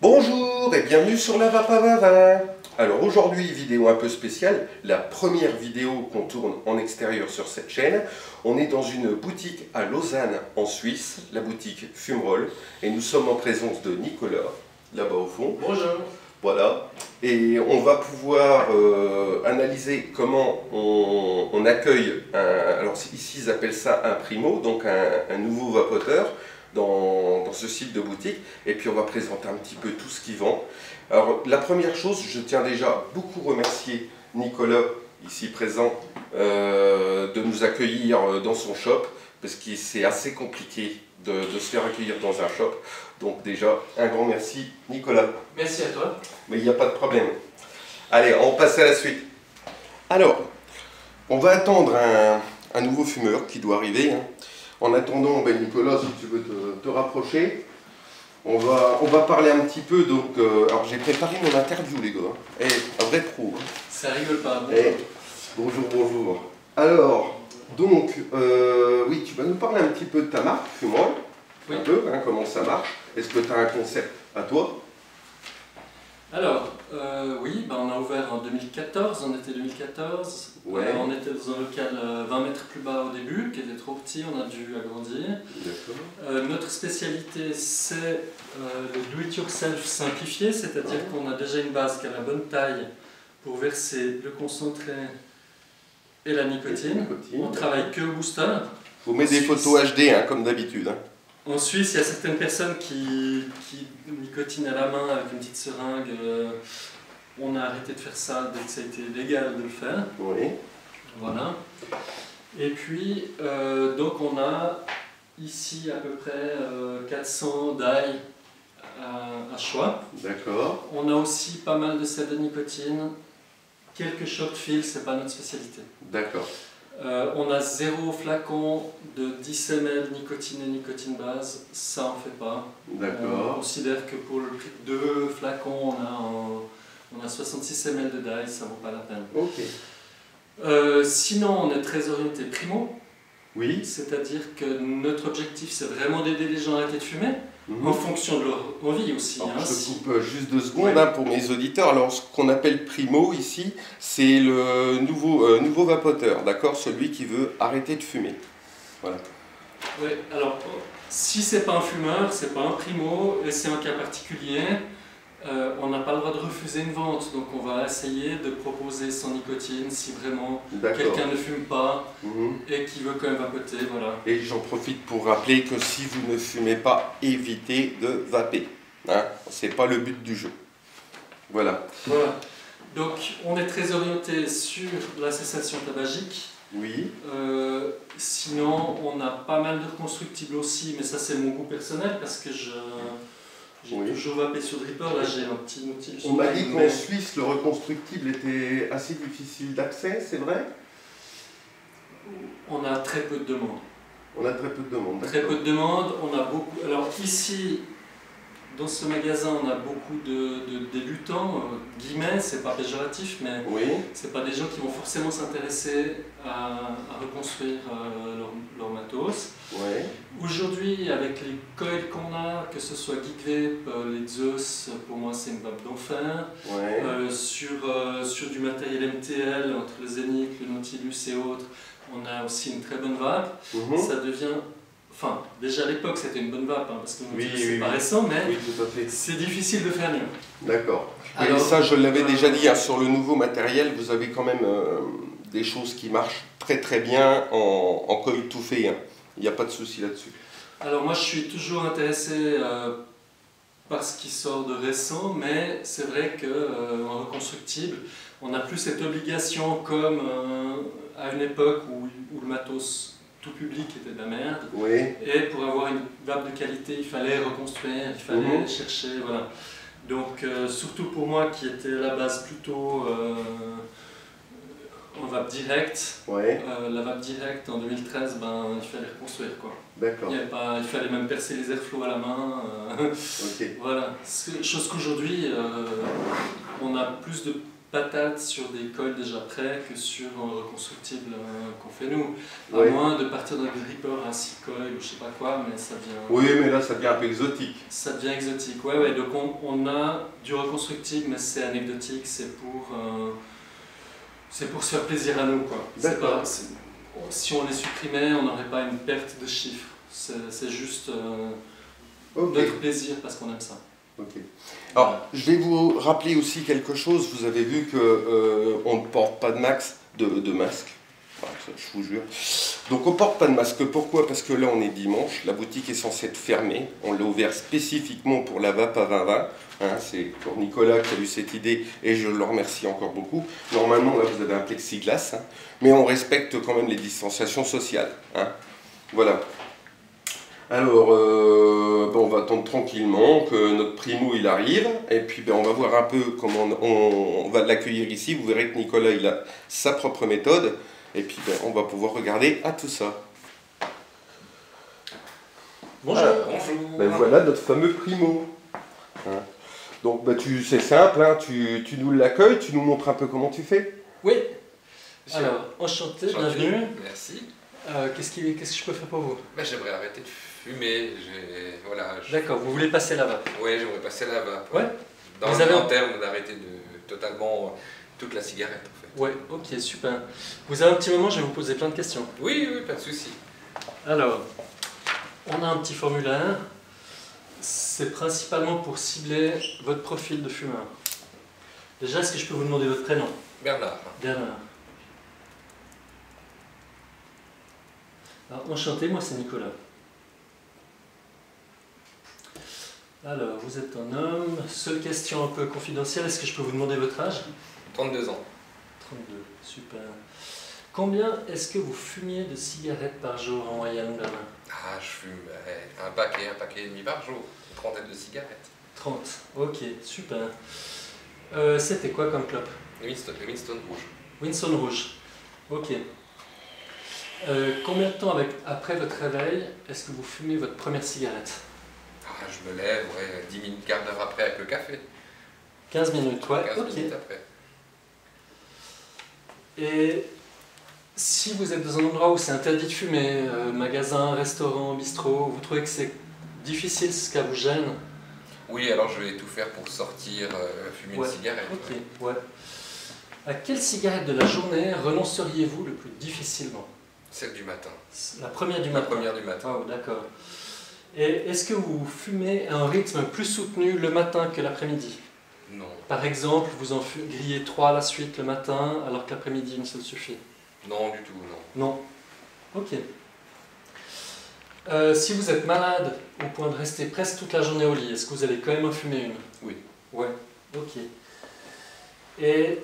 Bonjour et bienvenue sur la Vapavava. Alors aujourd'hui, vidéo un peu spéciale, la première vidéo qu'on tourne en extérieur sur cette chaîne. On est dans une boutique à Lausanne en Suisse, la boutique Fumerol, et nous sommes en présence de Nicolas, là-bas au fond. Bonjour. Voilà, et on va pouvoir analyser comment on accueille, alors ici ils appellent ça un primo, donc un nouveau vapoteur dans ce site de boutique, et puis on va présenter un petit peu tout ce qui vend. Alors la première chose, je tiens déjà beaucoup remercier Nicolas, ici présent, de nous accueillir dans son shop, parce que c'est assez compliqué de se faire accueillir dans un shop. Donc déjà, un grand merci Nicolas. Merci à toi. Mais il n'y a pas de problème. Allez, on passe à la suite. Alors, on va attendre un nouveau fumeur qui doit arriver. Hein. En attendant, ben Nicolas, si tu veux te rapprocher, on va parler un petit peu. Donc, alors j'ai préparé mon interview les gars. Eh, un vrai pro. Hein. Ça rigole pas. Bonjour, bonjour. Alors, donc, oui, tu vas nous parler un petit peu de ta marque, Fumerol. Oui. Un peu, hein, comment ça marche. Est-ce que tu as un concept à toi? Alors, oui, on a ouvert en 2014, en été 2014. Ouais. On était dans un local 20 mètres plus bas au début, qui était trop petit, on a dû agrandir. Notre spécialité, c'est le do-it-yourself simplifié, c'est-à-dire qu'on a déjà une base qui a la bonne taille pour verser le concentré et la nicotine. On travaille que au booster. Vous mettez des photos HD, hein, comme d'habitude. Hein. En Suisse, il y a certaines personnes qui nicotinent à la main avec une petite seringue. On a arrêté de faire ça dès que ça a été légal de le faire. Oui. Voilà. Et puis, donc on a ici à peu près 400 d'ail à choix. D'accord. On a aussi pas mal de sels de nicotine. Quelques short fills, c'est pas notre spécialité. D'accord. On a 0 flacon de 10 ml nicotine et nicotine base, ça on fait pas. D'accord. On considère que pour le prix de 2 flacons, on a 66 ml de dye, ça vaut pas la peine. Ok. Sinon, on est très orienté primo, Oui. c'est-à-dire que notre objectif c'est vraiment d'aider les gens à arrêter de fumer, en fonction de leur envie aussi. Alors, hein, je te coupe juste 2 secondes hein, pour mes auditeurs. Alors, ce qu'on appelle primo ici, c'est le nouveau vapoteur, d'accord? Celui qui veut arrêter de fumer. Voilà. Oui, alors si c'est pas un fumeur, c'est pas un primo, et c'est un cas particulier, on n'a pas le droit de refuser une vente, donc on va essayer de proposer sans nicotine si vraiment quelqu'un ne fume pas et qui veut quand même vapoter, voilà. Et j'en profite pour rappeler que si vous ne fumez pas, évitez de vaper. Hein, c'est pas le but du jeu. Voilà. Voilà. Donc on est très orienté sur la cessation tabagique. Oui. Sinon, on a pas mal de reconstructibles aussi, mais ça c'est mon goût personnel parce que j'ai toujours vapé sur Dripper. Là j'ai un petit outil. On m'a dit qu'en Suisse, le reconstructible était assez difficile d'accès, c'est vrai? On a très peu de demandes. On a très peu de demandes. Très peu de demandes. On a beaucoup. Alors ici, dans ce magasin, on a beaucoup de débutants, guillemets, c'est pas péjoratif, mais oui. c'est pas des gens qui vont forcément s'intéresser à reconstruire leur matos. Ouais. Aujourd'hui, avec les coils qu'on a, que ce soit Geek Vape, les Zeus, pour moi c'est une vape d'enfer. Ouais. Sur du matériel MTL, entre le Zénith, le Nautilus et autres, on a aussi une très bonne vape. Ça devient... Enfin, déjà à l'époque c'était une bonne vape, hein, parce que c'est pas récent, mais c'est difficile de faire mieux. D'accord. Et ça, je l'avais déjà dit, hein, sur le nouveau matériel, vous avez quand même des choses qui marchent très très bien en coil tout fait. Hein. Il n'y a pas de souci là-dessus. Alors moi je suis toujours intéressé par ce qui sort de récent, mais c'est vrai qu'en reconstructible, on n'a plus cette obligation comme à une époque où le matos tout public était de la merde. Oui. Et pour avoir une vape de qualité, il fallait reconstruire, il fallait chercher, voilà. Donc surtout pour moi qui était à la base plutôt en vape directe, la vape directe en 2013, il fallait reconstruire quoi. D'accord. Il fallait même percer les airflows à la main. Voilà. Chose qu'aujourd'hui, on a plus de patate sur des coils déjà prêts que sur un reconstructible qu'on fait nous. À Ouais. moins de partir d'un gripper à 6 coils ou je sais pas quoi, mais ça devient... Oui, mais là, ça devient un peu exotique. Ça devient exotique, ouais. Donc on a du reconstructible, mais c'est anecdotique, c'est pour se faire plaisir à nous, quoi. D'accord. Si on les supprimait, on n'aurait pas une perte de chiffres. C'est juste Ok. notre plaisir parce qu'on aime ça. Ok. Alors, je vais vous rappeler aussi quelque chose. Vous avez vu que on ne porte pas de masque. Enfin, ça, je vous jure. Donc, on ne porte pas de masque. Pourquoi? Parce que là, on est dimanche. La boutique est censée être fermée. On l'a ouvert spécifiquement pour la vape à 2020. Hein, c'est pour Nicolas qui a eu cette idée et je le remercie encore beaucoup. Normalement, là, vous avez un plexiglas, hein, mais on respecte quand même les distanciations sociales. Hein. Voilà. Alors, on va attendre tranquillement que notre primo il arrive, et puis on va voir un peu comment on va l'accueillir ici. Vous verrez que Nicolas il a sa propre méthode, et puis on va pouvoir regarder à tout ça. Bonjour. Bonjour. Ben voilà notre fameux primo. Hein. Donc c'est simple, hein, tu nous l'accueilles, tu nous montres un peu comment tu fais. Oui. Alors, enchanté, bienvenue. Merci. Qu'est-ce que je peux faire pour vous? Ben, j'aimerais arrêter de fumer. Voilà, D'accord, vous voulez passer la vape? Ouais, j'aimerais passer la vape. Ouais. Dans Vous le avez long terme, d'arrêter totalement toute la cigarette en fait. Ouais, ok, super. Vous avez un petit moment, je vais vous poser plein de questions. Oui, oui, pas de souci. Alors, on a un petit formulaire. C'est principalement pour cibler votre profil de fumeur. Déjà, est-ce que je peux vous demander votre prénom? Bernard. Bernard. Alors, enchanté, moi c'est Nicolas. Alors, vous êtes un homme. Seule question un peu confidentielle, est-ce que je peux vous demander votre âge? 32 ans. 32, super. Combien est-ce que vous fumiez de cigarettes par jour en moyenne, Bernard? Ah, je fume un paquet et demi par jour. Une trentaine de cigarettes. 30, ok, super. C'était quoi comme clope? Le Winston rouge. Winston rouge, ok. Combien de temps après votre réveil est-ce que vous fumez votre première cigarette? Ah, je me lève, ouais, 10 minutes, quart d'heure après avec le café. 15 minutes, ouais, 15 ok. minutes après. Et si vous êtes dans un endroit où c'est interdit de fumer, magasin, restaurant, bistrot, vous trouvez que c'est difficile, ce qui vous gêne? Oui, alors je vais tout faire pour sortir, fumer Ouais, une cigarette. ok, Ouais. ouais. À quelle cigarette de la journée renonceriez-vous le plus difficilement? Celle du matin. La première du La matin. première du matin. Oh, d'accord. Et est-ce que vous fumez à un rythme plus soutenu le matin que l'après-midi? Non. Par exemple, vous en grillez 3 à la suite le matin, alors que l'après-midi, une seule suffit? Non, du tout, non. Non. Ok. Si vous êtes malade au point de rester presque toute la journée au lit, est-ce que vous allez quand même en fumer une? Oui. Ouais, ok. Et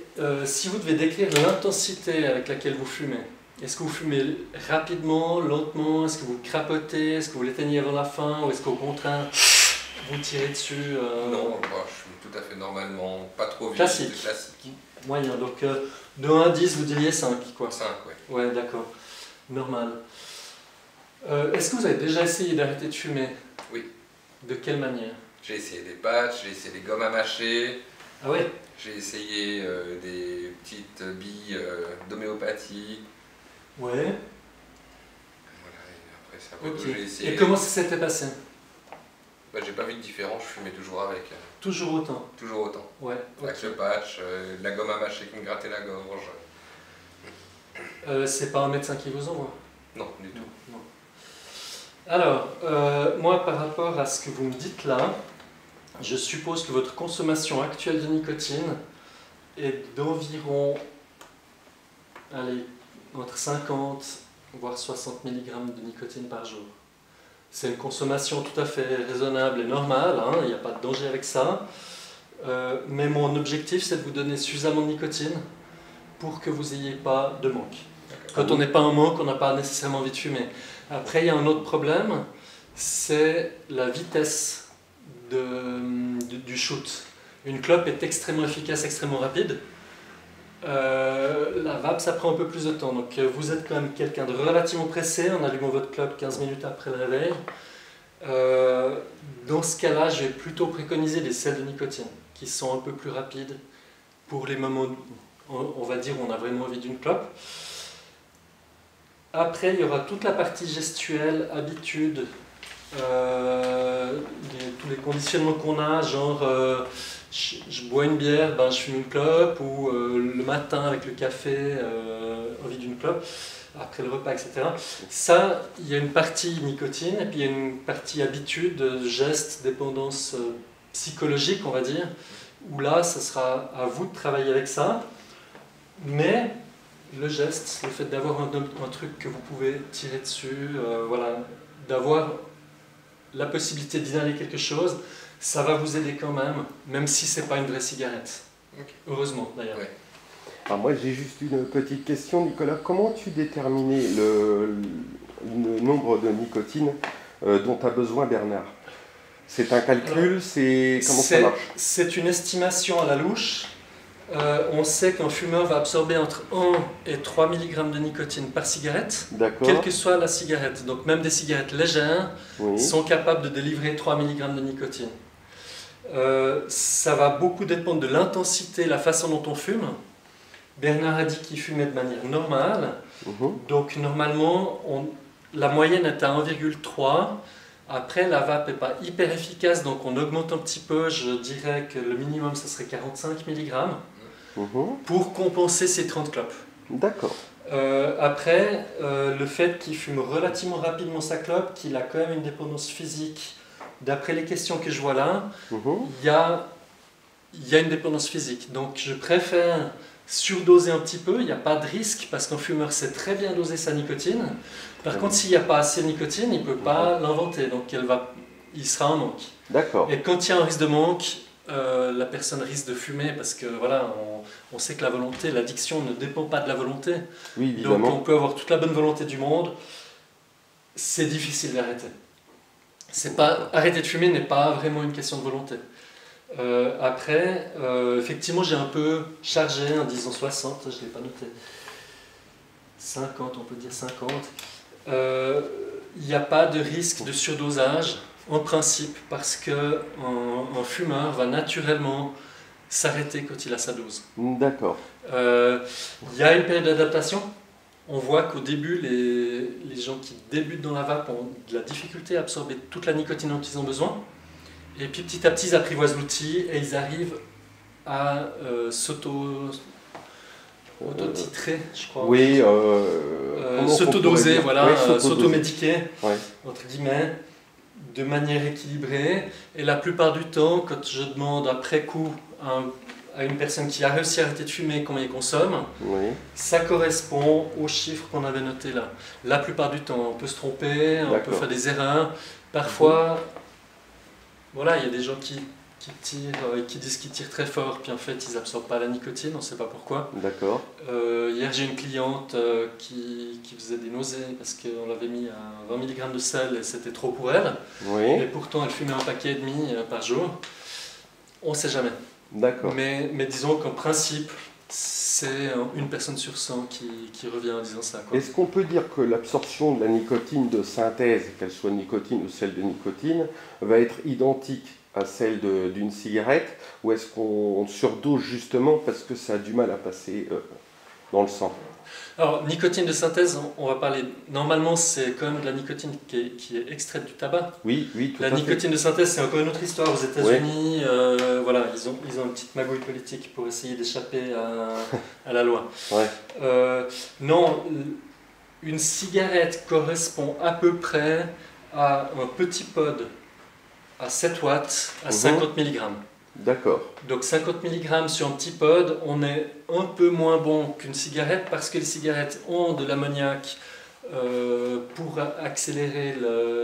si vous devez décrire l'intensité avec laquelle vous fumez, est-ce que vous fumez rapidement, lentement? Est-ce que vous crapotez? Est-ce que vous l'éteignez avant la fin? Ou est-ce qu'au contraire, vous tirez dessus Non, moi, je fume tout à fait normalement, pas trop vite. Classique. Classique. Moyen, donc de 1 à 10, vous diriez 5, quoi. 5, ouais. Ouais, d'accord. Normal. Est-ce que vous avez déjà essayé d'arrêter de fumer? Oui. De quelle manière? J'ai essayé des patchs, j'ai essayé des gommes à mâcher, Ah ouais? j'ai essayé des petites billes d'homéopathie. Ouais. Voilà, et après c'est un peu Ok. tout, j'ai essayé. Et comment ça s'était passé? Bah, j'ai pas vu de différence, je fumais toujours avec. Toujours autant? Toujours autant. Ouais. Avec ok. le patch, de la gomme à mâcher qui me grattait la gorge. C'est pas un médecin qui vous envoie? Non, du tout. Non. Alors, moi, par rapport à ce que vous me dites là, je suppose que votre consommation actuelle de nicotine est d'environ, allez, entre 50 voire 60 mg de nicotine par jour. C'est une consommation tout à fait raisonnable et normale, hein, il n'y a pas de danger avec ça. Mais mon objectif, c'est de vous donner suffisamment de nicotine pour que vous n'ayez pas de manque. Quand on n'est pas en manque, on n'a pas nécessairement envie de fumer. Après, il y a un autre problème, c'est la vitesse du shoot. Une clope est extrêmement efficace, extrêmement rapide. La vape, ça prend un peu plus de temps. Donc vous êtes quand même quelqu'un de relativement pressé en allumant votre clope 15 minutes après le réveil. Dans ce cas-là, je vais plutôt préconiser des sels de nicotine qui sont un peu plus rapides pour les moments, on va dire, où on a vraiment envie d'une clope. Après, il y aura toute la partie gestuelle, habitude, tous les conditionnements qu'on a, genre je bois une bière, ben, je fume une clope, ou le matin avec le café, envie d'une clope, après le repas, etc. Ça, il y a une partie nicotine, et puis il y a une partie habitude, geste, dépendance psychologique, on va dire, où là, ce sera à vous de travailler avec ça, mais le geste, le fait d'avoir un truc que vous pouvez tirer dessus, voilà, d'avoir la possibilité d'inhaler quelque chose, ça va vous aider quand même si c'est pas une vraie cigarette. Okay. Heureusement d'ailleurs. Ouais. Alors moi j'ai juste une petite question, Nicolas. Comment tu déterminais le nombre de nicotine dont a besoin Bernard? C'est un calcul, comment ça marche? C'est une estimation à la louche. On sait qu'un fumeur va absorber entre 1 et 3 mg de nicotine par cigarette, quelle que soit la cigarette. Donc même des cigarettes légères sont capables de délivrer 3 mg de nicotine. Ça va beaucoup dépendre de l'intensité, la façon dont on fume. Bernard a dit qu'il fumait de manière normale. Donc normalement, la moyenne est à 1,3. Après, la vape n'est pas hyper efficace, donc on augmente un petit peu. Je dirais que le minimum, ce serait 45 mg pour compenser ces 30 clopes. D'accord. Après, le fait qu'il fume relativement rapidement sa clope, qu'il a quand même une dépendance physique, d'après les questions que je vois là, il y a une dépendance physique. Donc je préfère surdoser un petit peu, il n'y a pas de risque, parce qu'un fumeur sait très bien doser sa nicotine. Par contre, s'il n'y a pas assez de nicotine, il ne peut pas l'inventer, donc il sera en manque. D'accord. Et quand il y a un risque de manque, la personne risque de fumer, parce que voilà, on sait que la volonté, l'addiction ne dépend pas de la volonté. Oui, évidemment. Donc on peut avoir toute la bonne volonté du monde, c'est difficile d'arrêter. Arrêter de fumer n'est pas vraiment une question de volonté. Après, effectivement, j'ai un peu chargé en disant 60, je ne l'ai pas noté. 50, on peut dire 50. Il n'y a pas de risque de surdosage, en principe, parce qu'un fumeur va naturellement s'arrêter quand il a sa dose. D'accord. Il y a une période d'adaptation. On voit qu'au début, les gens qui débutent dans la vape ont de la difficulté à absorber toute la nicotine dont ils ont besoin. Et puis petit à petit, ils apprivoisent l'outil et ils arrivent à s'auto-titrer, je crois. Oui, s'auto-doser, voilà, oui, s'auto-médiquer, entre guillemets, de manière équilibrée. Et la plupart du temps, quand je demande après coup à une personne qui a réussi à arrêter de fumer combien il consomme, ça correspond aux chiffres qu'on avait notés là. La plupart du temps, on peut se tromper, on peut faire des erreurs. Parfois, voilà, il y a des gens qui tirent, qui disent qu'ils tirent très fort, puis en fait ils n'absorbent pas la nicotine, on ne sait pas pourquoi. D'accord. Hier j'ai une cliente qui faisait des nausées parce qu'on l'avait mis à 20 mg de sel et c'était trop pour elle. Et pourtant elle fumait un paquet et demi par jour. On ne sait jamais. D'accord. Mais disons qu'en principe, c'est une personne sur 100 qui revient en disant ça. Est-ce qu'on peut dire que l'absorption de la nicotine de synthèse, qu'elle soit nicotine ou celle de nicotine, va être identique à celle d'une cigarette, ou est-ce qu'on surdose justement parce que ça a du mal à passer dans le sang? Alors, nicotine de synthèse, on va parler. Normalement, c'est quand même de la nicotine qui est extraite du tabac. Oui, tout à fait. La nicotine de synthèse, c'est encore une autre histoire. Aux États-Unis, voilà, ils ont une petite magouille politique pour essayer d'échapper à la loi. Non, une cigarette correspond à peu près à un petit pod à 7 watts à 50 mg. D'accord. Donc 50 mg sur un petit pod, on est un peu moins bon qu'une cigarette parce que les cigarettes ont de l'ammoniac pour accélérer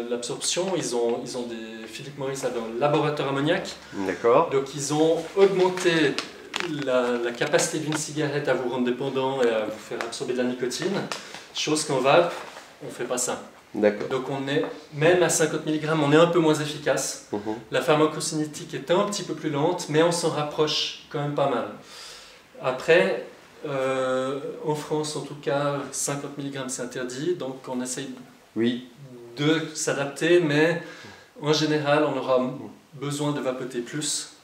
l'absorption. Ils ont des Philip Morris a un laboratoire ammoniac. D'accord. Donc ils ont augmenté la capacité d'une cigarette à vous rendre dépendant et à vous faire absorber de la nicotine. Chose qu'en vape, on ne fait pas ça. Donc on est, même à 50 mg, on est un peu moins efficace. La pharmacocinétique est un petit peu plus lente, mais on s'en rapproche quand même pas mal. Après, en France en tout cas, 50 mg c'est interdit, donc on essaye de s'adapter, mais en général on aura besoin de vapoter plus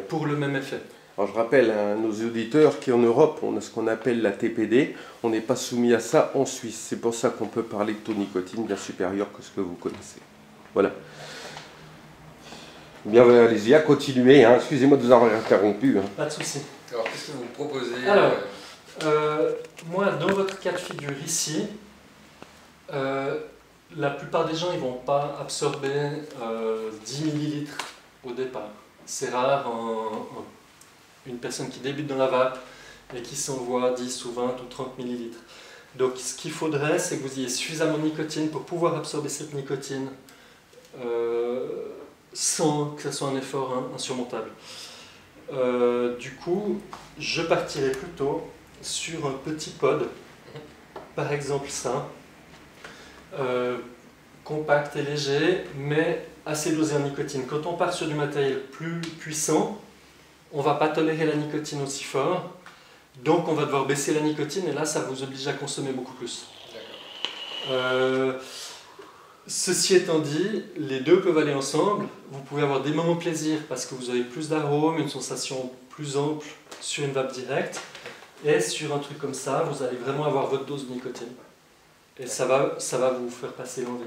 pour le même effet. Alors je rappelle à nos auditeurs qu'en Europe, on a ce qu'on appelle la TPD. On n'est pas soumis à ça en Suisse. C'est pour ça qu'on peut parler de taux de nicotine bien supérieur que ce que vous connaissez. Voilà. Bien, allez-y, à continuer. Hein. Excusez-moi de vous avoir interrompu. Hein. Pas de souci. Alors, qu'est-ce que vous proposez Alors, moi, dans votre cas de figure ici, la plupart des gens ils vont pas absorber 10 millilitres au départ. C'est rare une personne qui débute dans la vape et qui s'envoie 10 ou 20 ou 30 millilitres. Donc ce qu'il faudrait, c'est que vous ayez suffisamment de nicotine pour pouvoir absorber cette nicotine sans que ce soit un effort insurmontable. Du coup, je partirai plutôt sur un petit pod, par exemple ça, compact et léger, mais assez dosé en nicotine. Quand on part sur du matériel plus puissant, on ne va pas tolérer la nicotine aussi fort, donc on va devoir baisser la nicotine, et là ça vous oblige à consommer beaucoup plus. Ceci étant dit, les deux peuvent aller ensemble. Vous pouvez avoir des moments plaisir parce que vous avez plus d'arômes, une sensation plus ample sur une vape directe, et sur un truc comme ça, vous allez vraiment avoir votre dose de nicotine. Et ça va vous faire passer l'envie.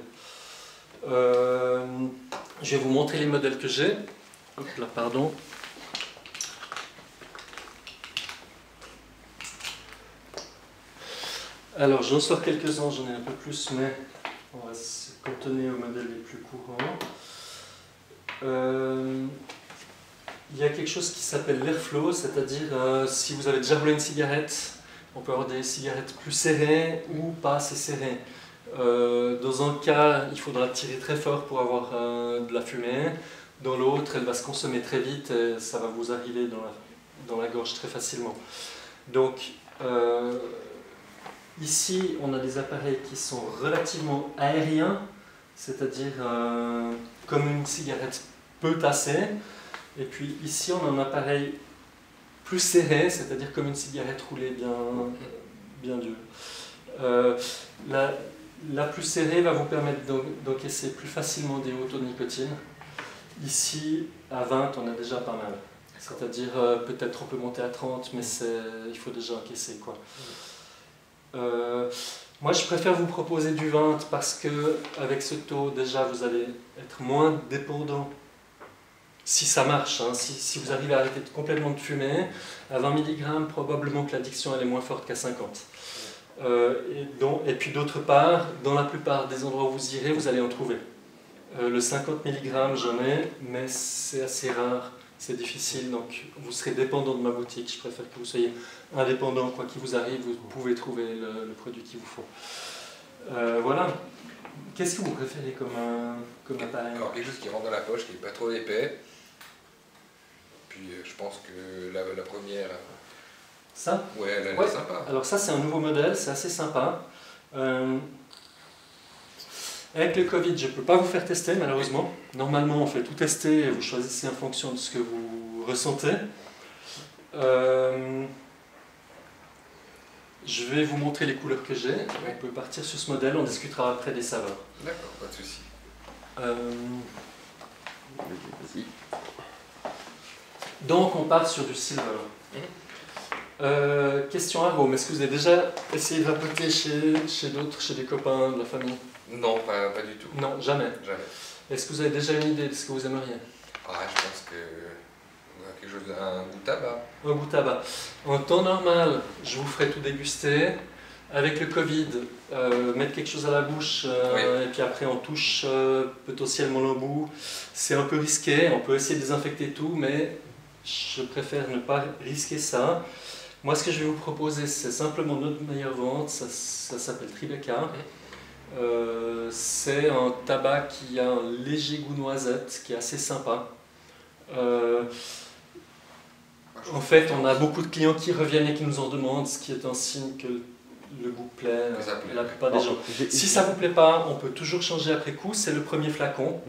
Je vais vous montrer les modèles que j'ai. Hop là, pardon. Alors, j'en sors quelques-uns, j'en ai un peu plus, mais on va se cantonner aux modèles les plus courants. Il y a quelque chose qui s'appelle l'airflow, c'est-à-dire si vous avez déjà roulé une cigarette, on peut avoir des cigarettes plus serrées ou pas assez serrées. Dans un cas, il faudra tirer très fort pour avoir de la fumée. Dans l'autre, elle va se consommer très vite et ça va vous arriver dans la gorge très facilement. Donc, ici, on a des appareils qui sont relativement aériens, c'est-à-dire comme une cigarette peu tassée. Et puis ici, on a un appareil plus serré, c'est-à-dire comme une cigarette roulée bien dure. La plus serrée va vous permettre d'encaisser plus facilement des hauts taux de nicotine. Ici, à 20, on a déjà pas mal. C'est-à-dire, peut-être on peut monter à 30, mais il faut déjà encaisser, quoi. Moi, je préfère vous proposer du 20 parce que avec ce taux, déjà, vous allez être moins dépendant. Si ça marche, hein, si vous arrivez à arrêter complètement de fumer, à 20 mg, probablement que l'addiction elle est moins forte qu'à 50. Et puis d'autre part, dans la plupart des endroits où vous irez, vous allez en trouver. Le 50 mg, j'en ai, mais c'est assez rare, c'est difficile, donc vous serez dépendant de ma boutique. Je préfère que vous soyez indépendant, quoi qu'il vous arrive, vous pouvez trouver le produit qu'il vous faut. Voilà. Qu'est-ce que vous préférez comme appareil? Alors, quelque chose qui rentre dans la poche, qui n'est pas trop épais. Puis je pense que la première... Ça? Ouais, elle Ouais. est sympa. Alors ça, c'est un nouveau modèle, c'est assez sympa. Avec le Covid, je ne peux pas vous faire tester, malheureusement. Normalement, on fait tout tester et vous choisissez en fonction de ce que vous ressentez. Je vais vous montrer les couleurs que j'ai. On peut partir sur ce modèle, on discutera après des saveurs. D'accord, pas de souci. Donc on part sur du silver. Question arôme, est-ce que vous avez déjà essayé de vapoter chez d'autres, chez des copains, de la famille? Non, pas du tout. Non, jamais. Jamais. Est-ce que vous avez déjà une idée de ce que vous aimeriez? Ah, je pense que... quelque chose, un goût tabac. Un goût tabac. En temps normal, je vous ferai tout déguster. Avec le Covid, mettre quelque chose à la bouche Oui. et puis après on touche potentiellement l'embout, c'est un peu risqué. On peut essayer de désinfecter tout, mais je préfère ne pas risquer ça. Moi, ce que je vais vous proposer, c'est simplement notre meilleure vente. Ça s'appelle Tribeca. C'est un tabac qui a un léger goût noisette, qui est assez sympa. En fait, on a beaucoup de clients qui reviennent et qui nous en demandent, ce qui est un signe que le goût plaît à la plupart des gens. Si ça ne vous plaît pas, on peut toujours changer après coup. C'est le premier flacon.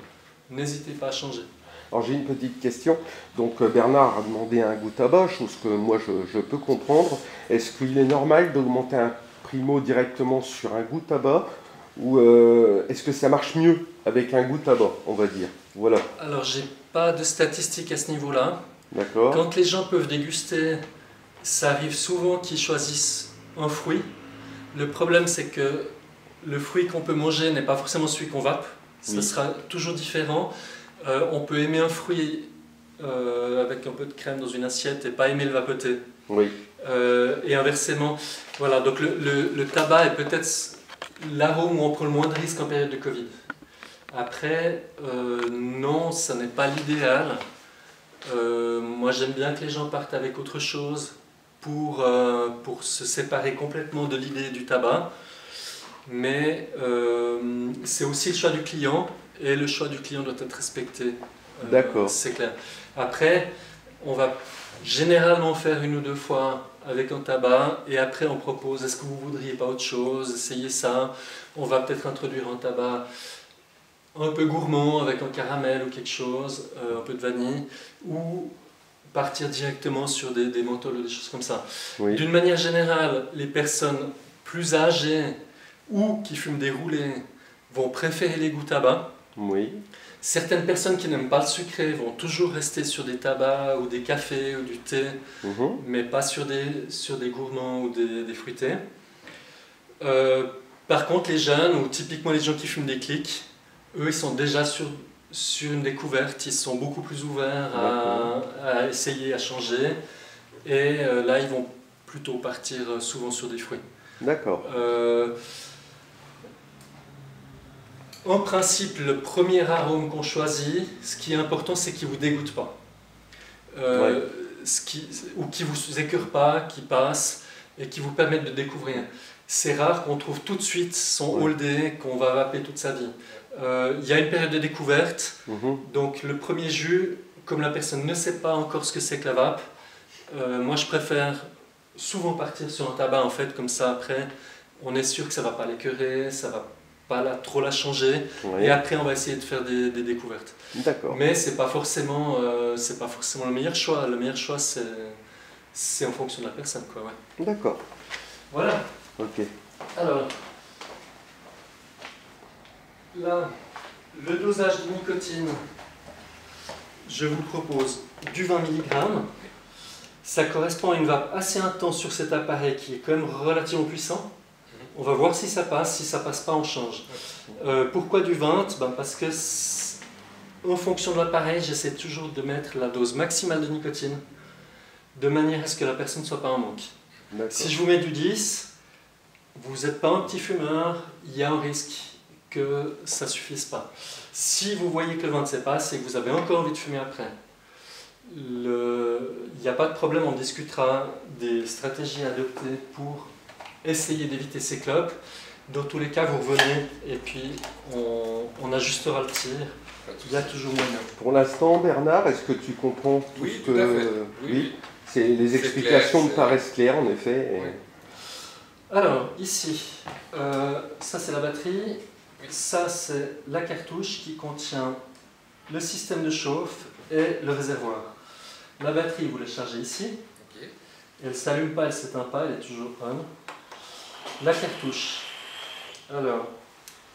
N'hésitez pas à changer. Alors j'ai une petite question. Donc Bernard a demandé un goût tabac, chose que moi je peux comprendre. Est-ce qu'il est normal d'augmenter un primo directement sur un goût tabac ou est-ce que ça marche mieux avec un goût tabac, on va dire? Voilà. Alors, j'ai pas de statistiques à ce niveau-là. D'accord. Quand les gens peuvent déguster, ça arrive souvent qu'ils choisissent un fruit. Le problème, c'est que le fruit qu'on peut manger n'est pas forcément celui qu'on vape. Ça Oui. sera toujours différent. On peut aimer un fruit avec un peu de crème dans une assiette et pas aimer le vapoter. Oui. Et inversement. Voilà, donc le tabac est peut-être l'arôme où on prend le moins de risques en période de Covid. Après, non, ça n'est pas l'idéal. Moi, j'aime bien que les gens partent avec autre chose pour se séparer complètement de l'idée du tabac. Mais c'est aussi le choix du client, et le choix du client doit être respecté. D'accord. C'est clair. Après, on va généralement faire 1 ou 2 fois avec un tabac, et après on propose, est-ce que vous voudriez pas autre chose, essayez ça. On va peut-être introduire un tabac un peu gourmand avec un caramel ou quelque chose, un peu de vanille, ou partir directement sur des menthols ou des choses comme ça. Oui. D'une manière générale, les personnes plus âgées ou qui fument des roulés vont préférer les goûts tabac. Oui. Certaines personnes qui n'aiment pas le sucré vont toujours rester sur des tabacs ou des cafés ou du thé, Mhm. mais pas sur des gourmands ou des fruités. Par contre, les jeunes, ou typiquement les gens qui fument des clics, eux, ils sont déjà sur une découverte, ils sont beaucoup plus ouverts à essayer, à changer, et là, ils vont plutôt partir souvent sur des fruits. D'accord. En principe, le premier arôme qu'on choisit, ce qui est important, c'est qu'il ne vous dégoûte pas. Ou qui ne vous écœure pas, qui passe, et qui vous permette de découvrir. C'est rare qu'on trouve tout de suite son Ouais. All Day, qu'on va vaper toute sa vie. Il y a une période de découverte, Mhm. donc le premier jus, comme la personne ne sait pas encore ce que c'est que la vape, moi je préfère souvent partir sur un tabac en fait, comme ça après on est sûr que ça ne va pas l'écœurer, ça ne va pas trop la changer, Oui. et après on va essayer de faire des découvertes. D'accord. Mais c'est pas forcément le meilleur choix. Le meilleur choix c'est en fonction de la personne, quoi. Ouais. D'accord. Voilà. Ok. Alors là, le dosage de nicotine, je vous propose du 20 mg. Ça correspond à une vape assez intense sur cet appareil qui est quand même relativement puissant. On va voir si ça passe. Si ça passe pas, on change. Pourquoi du 20 ? Parce que en fonction de l'appareil, j'essaie toujours de mettre la dose maximale de nicotine de manière à ce que la personne ne soit pas en manque. D'accord. Si je vous mets du 10, vous n'êtes pas un petit fumeur, il y a un risque que ça ne suffise pas. Si vous voyez que le 20 c'est pas, c'est que vous avez encore envie de fumer après. Il n'y a pas de problème, on discutera des stratégies à adopter pour essayer d'éviter ces clopes. Dans tous les cas, vous revenez et puis on ajustera le tir. Il y a toujours moyen. Pour l'instant, Bernard, est-ce que tu comprends tout Oui, ce tout que... à fait. Oui. Les explications clair, me paraissent claires, en effet. Et... Oui. Alors, ici, ça c'est la batterie. Oui. Ça c'est la cartouche qui contient le système de chauffe et le réservoir. La batterie, vous la chargez ici. Ok. Elle ne s'allume pas, elle ne s'éteint pas, elle est toujours on. La cartouche. Alors,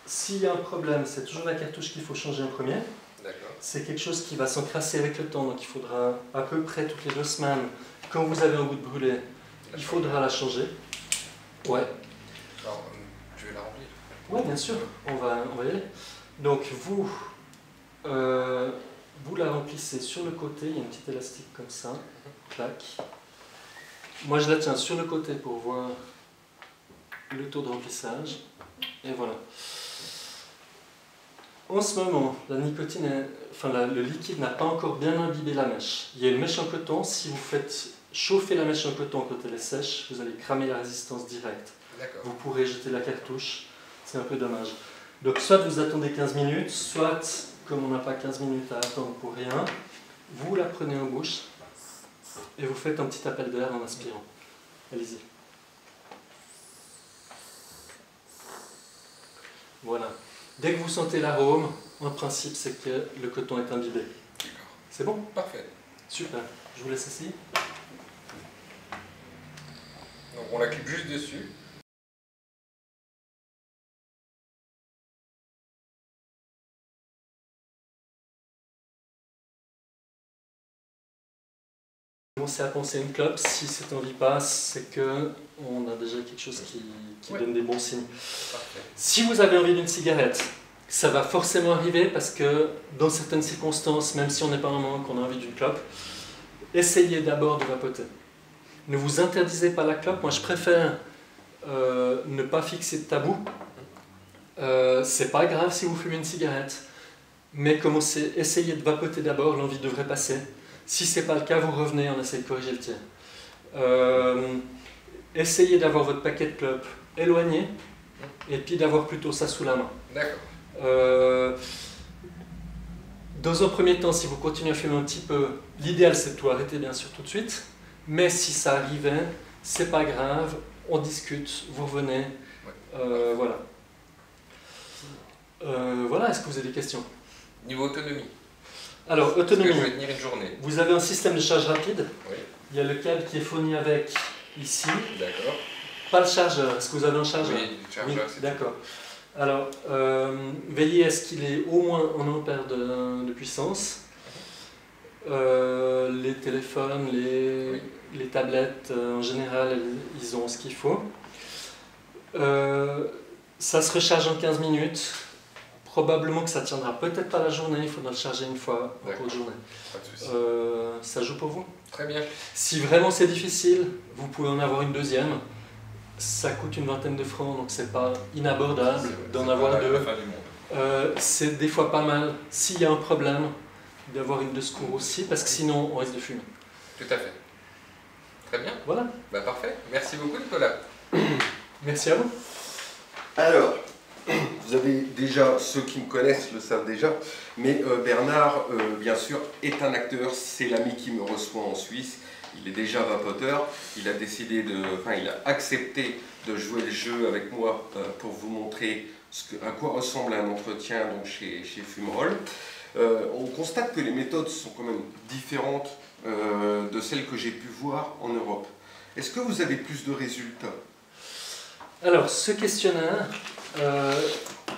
s'il y a un problème, c'est toujours la cartouche qu'il faut changer en premier. D'accord. C'est quelque chose qui va s'encrasser avec le temps, donc il faudra à peu près toutes les 2 semaines, quand vous avez un goût de brûlé, il faudra la changer. Ouais. Alors, je vais la remplir. Oui, bien sûr, on va y aller. Donc vous la remplissez sur le côté, il y a une petite élastique comme ça, clac. Moi je la tiens sur le côté pour voir le taux de remplissage, et voilà. En ce moment, la nicotine, le liquide n'a pas encore bien imbibé la mèche. Il y a une mèche en coton, si vous faites chauffer la mèche en coton quand elle est sèche, vous allez cramer la résistance directe. D'accord. Vous pourrez jeter la cartouche, c'est un peu dommage. Donc soit vous attendez 15 minutes, soit, comme on n'a pas 15 minutes à attendre pour rien, vous la prenez en bouche et vous faites un petit appel d'air en inspirant. Allez-y. Voilà. Dès que vous sentez l'arôme, en principe, c'est que le coton est imbibé. C'est bon ? Parfait. Super. Je vous laisse essayer. Donc on la clique juste dessus. commencer à penser à une clope. Si cette envie passe, c'est que on a déjà quelque chose qui donne des bons signes. Parfait. Si vous avez envie d'une cigarette, ça va forcément arriver parce que dans certaines circonstances, même si on n'est pas en manque, on a envie d'une clope, essayez d'abord de vapoter. Ne vous interdisez pas la clope. Moi, je préfère ne pas fixer de tabou. C'est pas grave si vous fumez une cigarette, mais essayez de vapoter d'abord, l'envie devrait passer. Si c'est pas le cas, vous revenez, on essaie de corriger le tir. Essayez d'avoir votre paquet de clopes éloigné, et puis d'avoir plutôt ça sous la main. D'accord. Dans un premier temps, si vous continuez à fumer un petit peu, l'idéal c'est de tout arrêter bien sûr tout de suite, mais si ça arrivait, c'est pas grave, on discute, vous revenez, voilà. Voilà, est-ce que vous avez des questions? Niveau autonomie. Alors, Est-ce que autonomie. je vais tenir une journée? Vous avez un système de charge rapide. Oui. Il y a le câble qui est fourni avec ici. D'accord. Pas le chargeur. Est-ce que vous avez un chargeur? Oui, le chargeur, c'est d'accord. Alors, veillez à ce qu'il ait au moins 1 ampère de puissance. Les téléphones, les tablettes, en général, ils ont ce qu'il faut. Ça se recharge en 15 minutes. Probablement que ça ne tiendra peut-être pas la journée, il faudra le charger une fois en cours de journée. Pas de souci. Ça joue pour vous? Très bien. Si vraiment c'est difficile, vous pouvez en avoir une deuxième. Ça coûte une vingtaine de francs, donc c'est pas inabordable d'en avoir deux. La fin du monde. C'est des fois pas mal, s'il y a un problème, d'avoir une de secours aussi, parce que sinon on risque de fumer. Tout à fait. Très bien. Voilà. Bah, parfait. Merci beaucoup, Nicolas. Merci à vous. Alors, vous avez déjà, ceux qui me connaissent le savent déjà, mais Bernard, bien sûr, est un acteur, c'est l'ami qui me reçoit en Suisse, il est déjà vapoteur, il a décidé il a accepté de jouer le jeu avec moi pour vous montrer à quoi ressemble un entretien donc, chez Fumerol. On constate que les méthodes sont quand même différentes de celles que j'ai pu voir en Europe. Est-ce que vous avez plus de résultats? Alors, ce questionnaire,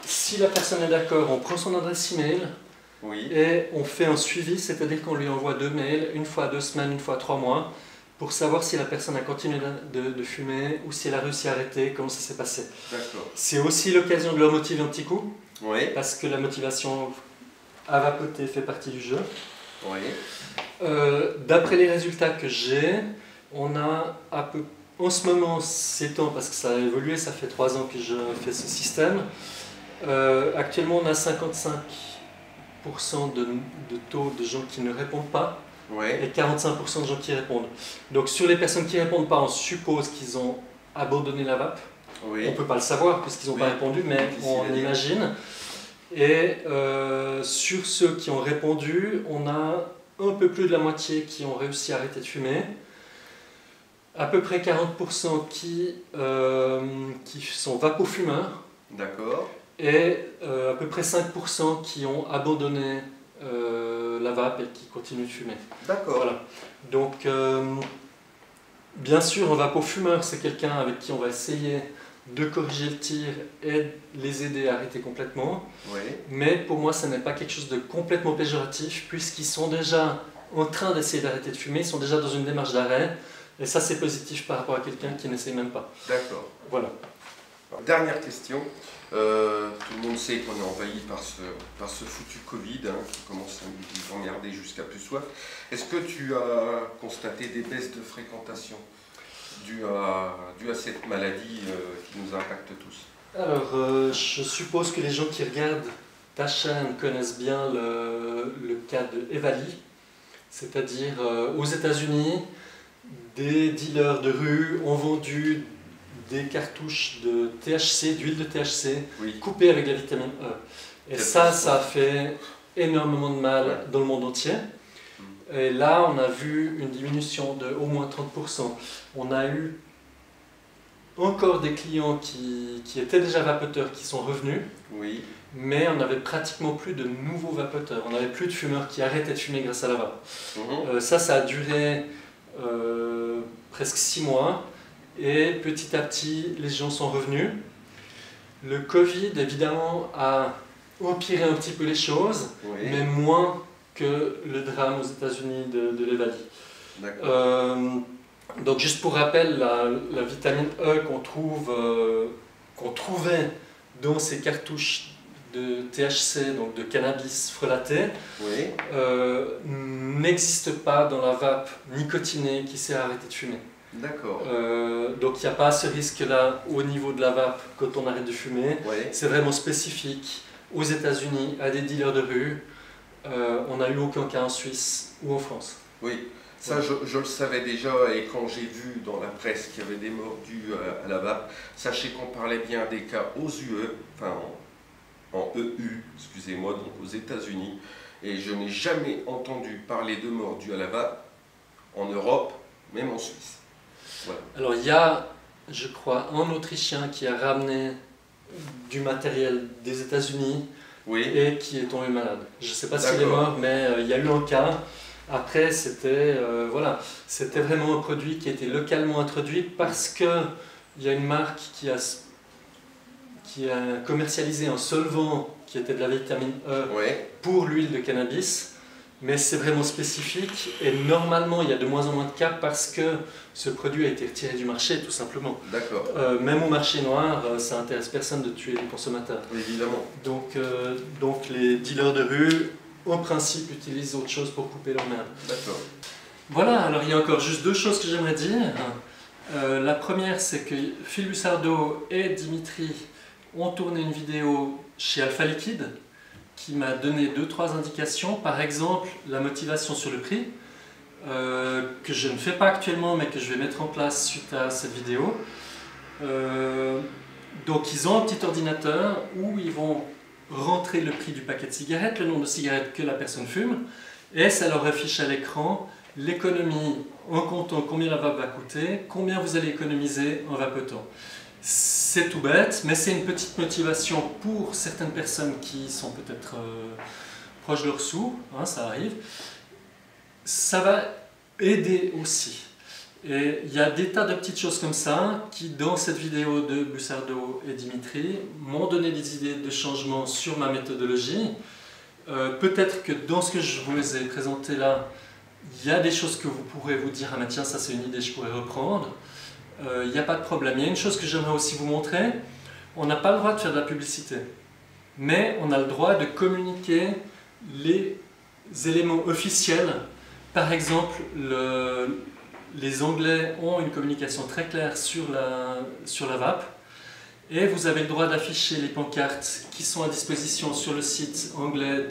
si la personne est d'accord, on prend son adresse email et on fait un suivi, c'est-à-dire qu'on lui envoie 2 mails, une fois 2 semaines, une fois 3 mois, pour savoir si la personne a continué de fumer ou si elle a réussi à arrêter, comment ça s'est passé. C'est aussi l'occasion de leur motiver un petit coup, parce que la motivation à vapoter fait partie du jeu. D'après les résultats que j'ai, on a en ce moment, c'est temps parce que ça a évolué, ça fait 3 ans que je fais ce système. Actuellement, on a 55% de taux de gens qui ne répondent pas et 45% de gens qui répondent. Donc sur les personnes qui ne répondent pas, on suppose qu'ils ont abandonné la vape. On ne peut pas le savoir puisqu'ils n'ont pas répondu, mais on imagine. Et sur ceux qui ont répondu, on a un peu plus de la moitié qui ont réussi à arrêter de fumer. À peu près 40% qui sont vapofumeurs. D'accord. Et à peu près 5% qui ont abandonné la vape et qui continuent de fumer. D'accord. Voilà. Donc, bien sûr, un vapofumeur, c'est quelqu'un avec qui on va essayer de corriger le tir et les aider à arrêter complètement. Mais pour moi, ce n'est pas quelque chose de complètement péjoratif, puisqu'ils sont déjà en train d'essayer d'arrêter de fumer, ils sont déjà dans une démarche d'arrêt. Et ça, c'est positif par rapport à quelqu'un qui n'essaie même pas. D'accord. Voilà. Alors, dernière question. Tout le monde sait qu'on est envahi par ce foutu Covid qui commence à nous emmerder jusqu'à plus soif. Est-ce que tu as constaté des baisses de fréquentation dues à cette maladie qui nous impacte tous? Alors, je suppose que les gens qui regardent ta chaîne connaissent bien le cas de Evali, c'est-à-dire aux États-Unis, des dealers de rue ont vendu des cartouches de THC, d'huile de THC, coupées avec de la vitamine E. Et ça a fait énormément de mal dans le monde entier. Et là, on a vu une diminution de au moins 30%. On a eu encore des clients qui étaient déjà vapoteurs qui sont revenus, mais on n'avait pratiquement plus de nouveaux vapoteurs. On n'avait plus de fumeurs qui arrêtaient de fumer grâce à la vape. Ça a duré presque 6 mois. Et petit à petit, les gens sont revenus. Le Covid, évidemment, a empiré un petit peu les choses, mais moins que le drame aux États-Unis de l'Evali. D'accord. Donc juste pour rappel, la vitamine E qu'on trouvait dans ces cartouches de THC, donc de cannabis frelaté, Oui. n'existe pas dans la vape nicotinée qui sert à arrêter de fumer. D'accord. Donc il n'y a pas ce risque-là au niveau de la vape quand on arrête de fumer. Oui. C'est vraiment spécifique aux États-Unis, à des dealers de rue. On n'a eu aucun cas en Suisse ou en France. Oui. Ça, je le savais déjà, et quand j'ai vu dans la presse qu'il y avait des morts dues à la vape, sachez qu'on parlait bien des cas aux UE, enfin en EU, excusez-moi, donc aux États-Unis, et je n'ai jamais entendu parler de morts dues à la vape en Europe, même en Suisse. Voilà. Alors il y a, je crois, un Autrichien qui a ramené du matériel des États-Unis Oui. et qui est tombé malade. Je ne sais pas s'il est D'accord. mort, mais il y a eu un cas. Après, c'était vraiment un produit qui a été localement introduit parce qu'il y a une marque qui a commercialisé un solvant qui était de la vitamine E Oui. pour l'huile de cannabis. Mais c'est vraiment spécifique et normalement il y a de moins en moins de cas parce que ce produit a été retiré du marché tout simplement. D'accord. Même au marché noir, ça intéresse personne de tuer les consommateurs. Évidemment. Donc les dealers de rue, au principe, utilisent autre chose pour couper leur merde. D'accord. Voilà, alors il y a encore juste deux choses que j'aimerais dire. La première, c'est que Phil Lussardo et Dimitri ont tourné une vidéo chez Alpha Liquide qui m'a donné 2-3 indications. Par exemple, la motivation sur le prix, que je ne fais pas actuellement, mais que je vais mettre en place suite à cette vidéo. Donc ils ont un petit ordinateur où ils vont rentrer le prix du paquet de cigarettes, le nombre de cigarettes que la personne fume, et ça leur affiche à l'écran l'économie en comptant combien la vape va coûter, combien vous allez économiser en vapotant. C'est tout bête, mais c'est une petite motivation pour certaines personnes qui sont peut-être proches de leurs sous, hein, ça arrive. Ça va aider aussi. Et il y a des tas de petites choses comme ça qui, dans cette vidéo de Lussardo et Dimitri, m'ont donné des idées de changement sur ma méthodologie. Peut-être que dans ce que je vous ai présenté là, il y a des choses que vous pourrez vous dire « Ah mais tiens, ça c'est une idée, je pourrais reprendre ». Il n'y a pas de problème. Il y a une chose que j'aimerais aussi vous montrer. On n'a pas le droit de faire de la publicité, mais on a le droit de communiquer les éléments officiels. Par exemple, les Anglais ont une communication très claire sur la vape, et vous avez le droit d'afficher les pancartes qui sont à disposition sur le site anglais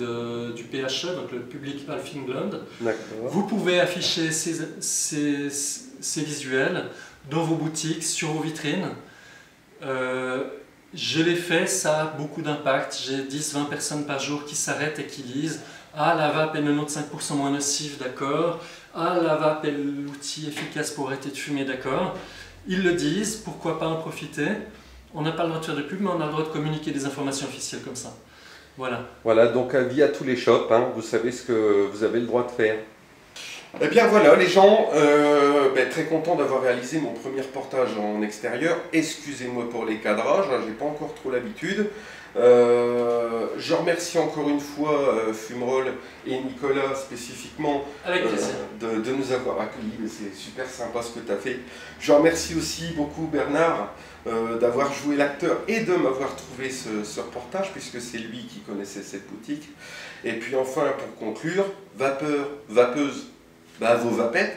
du PHE, donc le Public Health England. Vous pouvez afficher ces visuels dans vos boutiques, sur vos vitrines. Je l'ai fait, ça a beaucoup d'impact. J'ai 10-20 personnes par jour qui s'arrêtent et qui lisent « Ah, la vape est 95% moins nocive, d'accord. Ah, la vape est l'outil efficace pour arrêter de fumer, d'accord. » Ils le disent, pourquoi pas en profiter. On n'a pas le droit de faire de pub, mais on a le droit de communiquer des informations officielles comme ça. Voilà. Voilà, donc avis à tous les shops, hein, vous savez ce que vous avez le droit de faire. Eh bien voilà les gens, très content d'avoir réalisé mon premier reportage en extérieur. Excusez-moi pour les cadrages, hein, j'ai pas encore trop l'habitude. Je remercie encore une fois Fumerol et Nicolas spécifiquement de nous avoir accueillis, c'est super sympa ce que tu as fait. Je remercie aussi beaucoup Bernard d'avoir joué l'acteur et de m'avoir trouvé ce reportage puisque c'est lui qui connaissait cette boutique. Et puis enfin pour conclure, vapeur, vapeuse, vos vapettes.